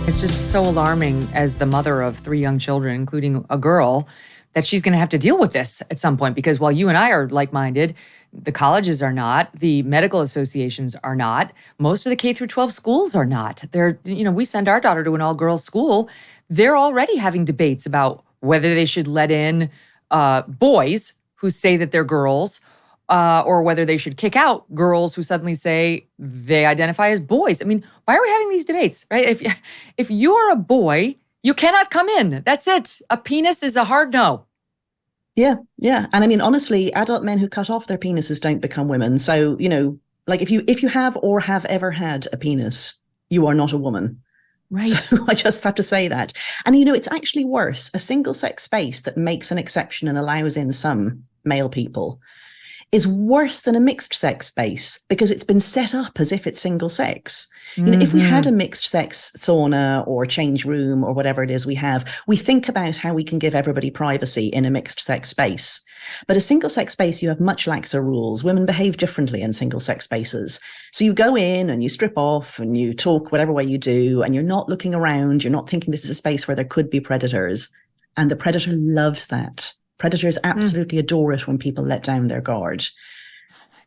It's just so alarming as the mother of 3 young children, including a girl, that she's going to have to deal with this at some point. Because while you and I are like-minded, the colleges are not, the medical associations are not, most of the K through 12 schools are not. We send our daughter to an all-girls school. They're already having debates about whether they should let in boys who say that they're girls, or whether they should kick out girls who suddenly say they identify as boys. I mean, why are we having these debates, right? If you're a boy, you cannot come in. That's it. A penis is a hard no. Yeah, yeah. And I mean, honestly, adult men who cut off their penises don't become women. So, like if you have or have ever had a penis, you are not a woman. Right. So I just have to say that. And, it's actually worse. A single sex space that makes an exception and allows in some male people is worse than a mixed sex space because it's been set up as if it's single sex. If we had a mixed sex sauna or change room or whatever it is we have, we think about how we can give everybody privacy in a mixed sex space. But a single sex space, you have much laxer rules. Women behave differently in single sex spaces. So you go in and you strip off and you talk whatever way you do, and you're not looking around. You're not thinking this is a space where there could be predators. And the predator loves that. Predators absolutely adore it when people let down their guard.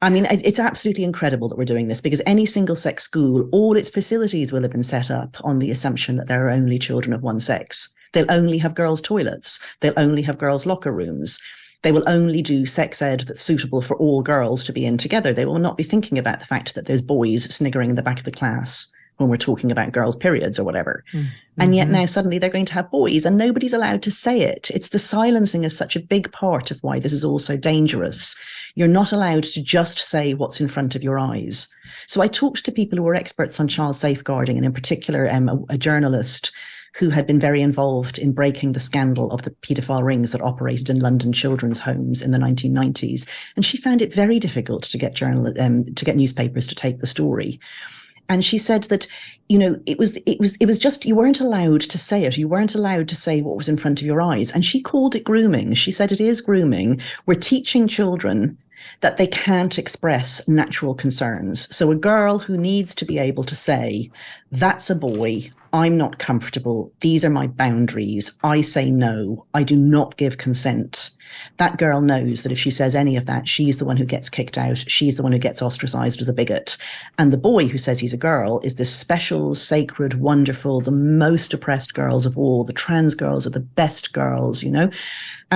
I mean, it's absolutely incredible that we're doing this because any single-sex school, all its facilities will have been set up on the assumption that there are only children of one sex. They'll only have girls' toilets. They'll only have girls' locker rooms. They will only do sex ed that's suitable for all girls to be in together. They will not be thinking about the fact that there's boys sniggering in the back of the class when we're talking about girls' periods or whatever. Mm-hmm. And yet now suddenly they're going to have boys and nobody's allowed to say it. It's the silencing is such a big part of why this is all so dangerous. You're not allowed to just say what's in front of your eyes. So I talked to people who are experts on child safeguarding, and in particular, a journalist who had been very involved in breaking the scandal of the paedophile rings that operated in London children's homes in the 1990s. And she found it very difficult to get newspapers to take the story. And she said that, it was just, you weren't allowed to say it. You weren't allowed to say what was in front of your eyes. And she called it grooming. She said it is grooming. We're teaching children that they can't express natural concerns. So a girl who needs to be able to say, that's a boy, I'm not comfortable, these are my boundaries, I say no, I do not give consent. That girl knows that if she says any of that, she's the one who gets kicked out, she's the one who gets ostracized as a bigot. And the boy who says he's a girl is this special, sacred, wonderful, the most oppressed girls of all. The trans girls are the best girls,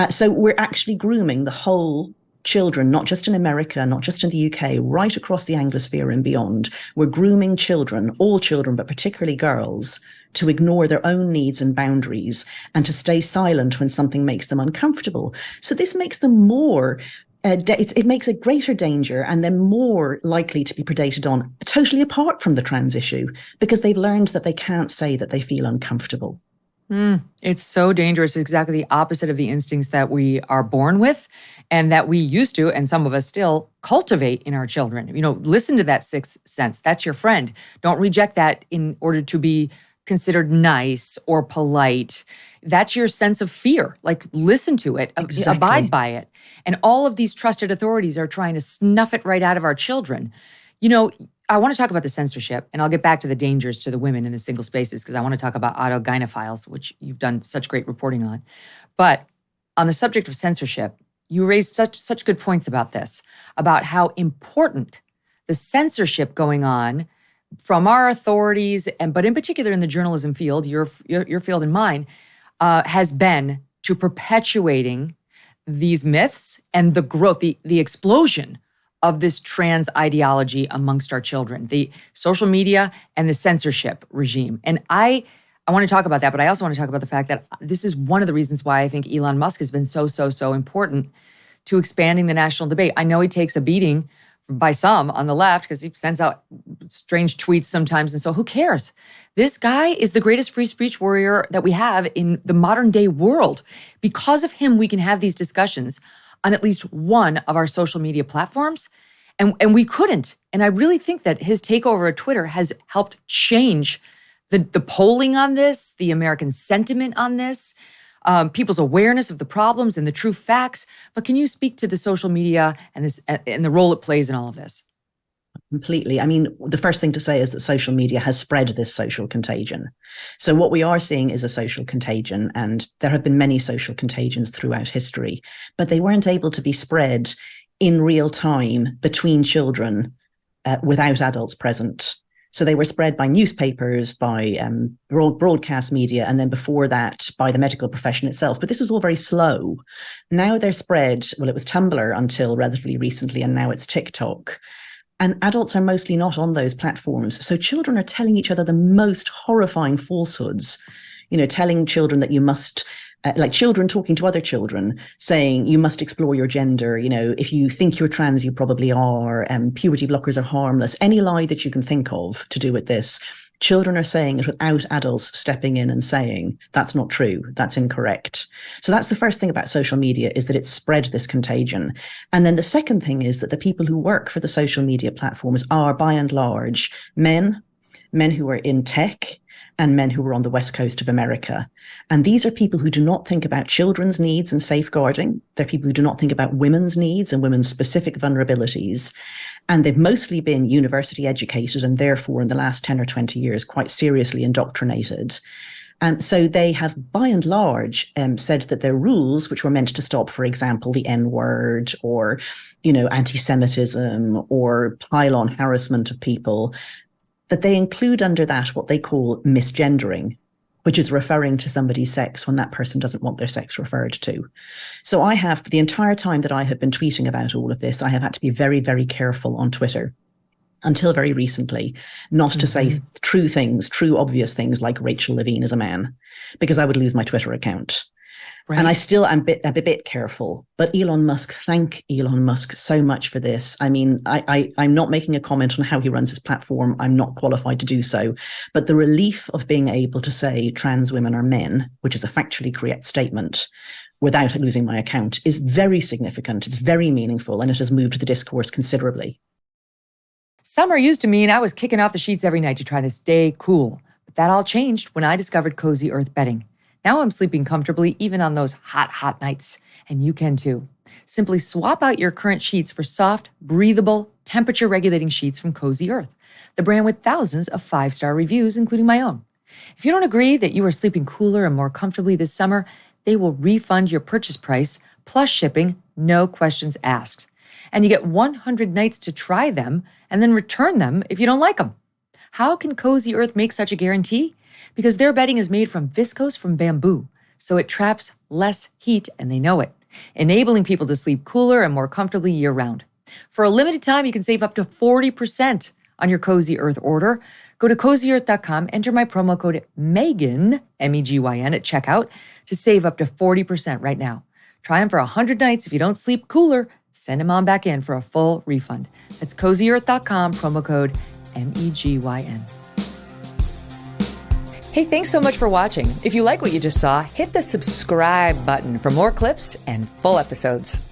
So we're actually grooming the whole children, not just in America, not just in the UK, right across the Anglosphere and beyond. We're grooming children, all children, but particularly girls, to ignore their own needs and boundaries and to stay silent when something makes them uncomfortable. So this makes them more, it makes a greater danger and they're more likely to be predated on, totally apart from the trans issue, because they've learned that they can't say that they feel uncomfortable. It's so dangerous. It's exactly the opposite of the instincts that we are born with and that we used to, and some of us still, cultivate in our children. Listen to that sixth sense. That's your friend. Don't reject that in order to be considered nice or polite. That's your sense of fear. Like, listen to it, Exactly. Abide by it. And all of these trusted authorities are trying to snuff it right out of our children. I want to talk about the censorship, and I'll get back to the dangers to the women in the single spaces because I want to talk about autogynephiles, which you've done such great reporting on. But on the subject of censorship, you raised such good points about this, about how important the censorship going on from our authorities, but in particular in the journalism field, your field and mine, has been to perpetuating these myths and the growth, the explosion of this trans ideology amongst our children, the social media and the censorship regime. And I want to talk about that, but I also want to talk about the fact that this is one of the reasons why I think Elon Musk has been so important to expanding the national debate. I know he takes a beating by some on the left because he sends out strange tweets sometimes, and so who cares? This guy is the greatest free speech warrior that we have in the modern day world. Because of him, we can have these discussions on at least one of our social media platforms, and we couldn't. And I really think that his takeover of Twitter has helped change the polling on this, the American sentiment on this, people's awareness of the problems and the true facts. But can you speak to the social media and the role it plays in all of this? Completely. I mean, the first thing to say is that social media has spread this social contagion. So what we are seeing is a social contagion, and there have been many social contagions throughout history, but they weren't able to be spread in real time between children without adults present. So they were spread by newspapers, by broadcast media, and then before that by the medical profession itself. But this was all very slow. Now they're spread, well, it was Tumblr until relatively recently, and now it's TikTok. And adults are mostly not on those platforms. So children are telling each other the most horrifying falsehoods, telling children that you must, like children talking to other children, saying you must explore your gender. If you think you're trans, you probably are. Puberty blockers are harmless. Any lie that you can think of to do with this. Children are saying it without adults stepping in and saying, that's not true, that's incorrect. So that's the first thing about social media, is that it's spread this contagion. And then the second thing is that the people who work for the social media platforms are, by and large, men who are in tech, and men who are on the West Coast of America. And these are people who do not think about children's needs and safeguarding. They're people who do not think about women's needs and women's specific vulnerabilities. And they've mostly been university educated, and therefore in the last 10 or 20 years, quite seriously indoctrinated. And so they have, by and large, said that their rules, which were meant to stop, for example, the N-word or, anti-Semitism or pile-on harassment of people, that they include under that what they call misgendering, which is referring to somebody's sex when that person doesn't want their sex referred to. So I have, for the entire time that I have been tweeting about all of this, I have had to be very, very careful on Twitter, until very recently, not to say true things, true obvious things like Rachel Levine is a man, because I would lose my Twitter account. Right. And I still am a bit careful. But Elon Musk, thank Elon Musk so much for this. I mean, I'm not making a comment on how he runs his platform. I'm not qualified to do so. But the relief of being able to say trans women are men, which is a factually correct statement, without losing my account, is very significant. It's very meaningful, and it has moved the discourse considerably. Summer used to mean I was kicking off the sheets every night to try to stay cool. But that all changed when I discovered Cozy Earth bedding. Now I'm sleeping comfortably even on those hot nights. And you can too. Simply swap out your current sheets for soft, breathable, temperature-regulating sheets from Cozy Earth, the brand with thousands of 5-star reviews, including my own. If you don't agree that you are sleeping cooler and more comfortably this summer, they will refund your purchase price, plus shipping, no questions asked. And you get 100 nights to try them and then return them if you don't like them. How can Cozy Earth make such a guarantee? Because their bedding is made from viscose from bamboo, so it traps less heat, and they know it, enabling people to sleep cooler and more comfortably year-round. For a limited time, you can save up to 40% on your Cozy Earth order. Go to CozyEarth.com, enter my promo code MEGYN, MEGYN, at checkout to save up to 40% right now. Try them for 100 nights. If you don't sleep cooler, send them on back in for a full refund. That's CozyEarth.com, promo code MEGYN. Hey, thanks so much for watching. If you like what you just saw, hit the subscribe button for more clips and full episodes.